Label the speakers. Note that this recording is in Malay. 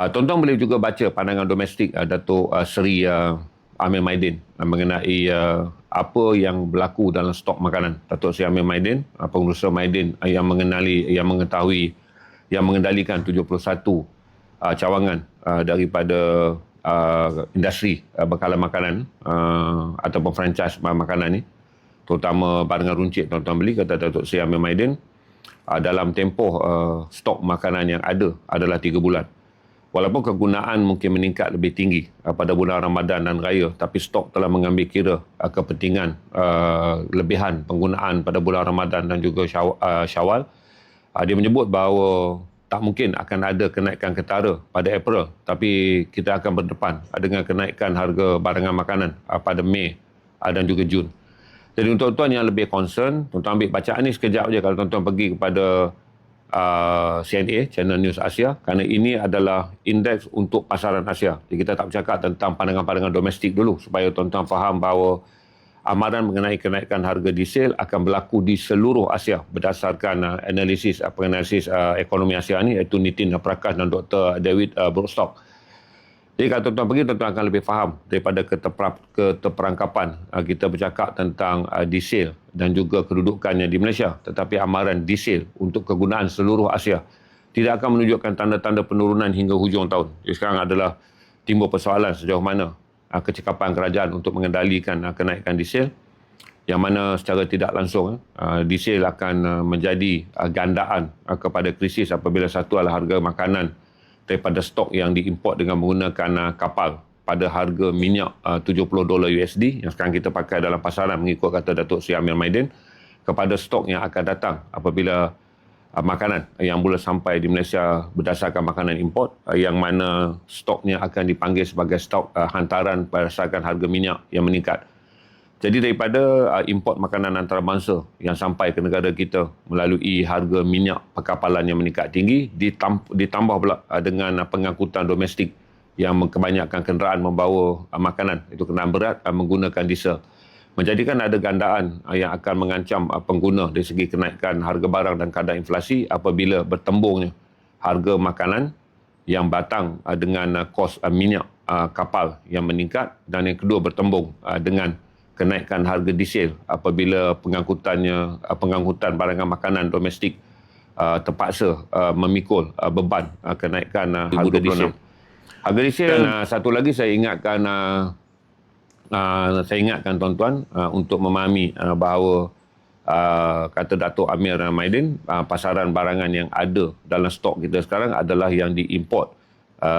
Speaker 1: Tuan-tuan boleh juga baca pandangan domestik Datuk Seri Amir Maidin mengenai apa yang berlaku dalam stok makanan. Datuk Seri Amir Maidin, pengurusa Maidin yang mengetahui, yang mengendalikan 71 cawangan daripada industri bekalan makanan ataupun franchise makanan ni, terutama barangan runcit tuan-tuan beli, kata Datuk Seri Amir Maidin, dalam tempoh stok makanan yang ada adalah 3 bulan. Walaupun kegunaan mungkin meningkat lebih tinggi pada bulan Ramadan dan Raya, tapi stok telah mengambil kira kepentingan lebihan penggunaan pada bulan Ramadan dan juga Syawal. Dia menyebut bahawa tak mungkin akan ada kenaikan ketara pada April, tapi kita akan berdepan dengan kenaikan harga barangan makanan pada Mei dan juga Jun. Jadi untuk tuan-tuan yang lebih concern, tuan-tuan ambil bacaan ni sekejap je kalau tuan-tuan pergi kepada CNA, Channel News Asia, kerana ini adalah indeks untuk pasaran Asia. Jadi kita tak bercakap tentang pandangan-pandangan domestik dulu, supaya tuan-tuan faham bahawa amaran mengenai kenaikan harga diesel akan berlaku di seluruh Asia berdasarkan analisis ekonomi Asia ni, iaitu Nitin Prakash dan Dr. David Brookstock. Jadi kalau tuan-tuan pergi, tuan-tuan akan lebih faham daripada keterperangkapan kita bercakap tentang diesel dan juga kedudukannya di Malaysia. Tetapi amaran diesel untuk kegunaan seluruh Asia tidak akan menunjukkan tanda-tanda penurunan hingga hujung tahun. Jadi sekarang adalah timbul persoalan sejauh mana kecekapan kerajaan untuk mengendalikan kenaikan diesel, yang mana secara tidak langsung diesel akan menjadi gandaan kepada krisis apabila satu adalah harga makanan daripada stok yang diimport dengan menggunakan kapal pada harga minyak $70 USD yang sekarang kita pakai dalam pasaran mengikut kata Datuk Seri Amir Maidin, kepada stok yang akan datang apabila makanan yang mula sampai di Malaysia berdasarkan makanan import, yang mana stoknya akan dipanggil sebagai stok hantaran berdasarkan harga minyak yang meningkat. Jadi daripada import makanan antarabangsa yang sampai ke negara kita melalui harga minyak perkapalan yang meningkat tinggi, ditambah pula dengan pengangkutan domestik yang kebanyakan kenderaan membawa makanan, itu kenderaan berat menggunakan diesel, menjadikan ada gandaan yang akan mengancam pengguna dari segi kenaikan harga barang dan kadar inflasi apabila bertembungnya harga makanan yang batang dengan kos minyak kapal yang meningkat, dan yang kedua bertembung dengan kenaikan harga diesel apabila pengangkutan barangan makanan domestik terpaksa memikul beban kenaikan harga diesel. Harga diesel, dan satu lagi saya ingatkan tuan-tuan untuk memahami bahawa kata Datuk Amir Maidin, pasaran barangan yang ada dalam stok kita sekarang adalah yang diimport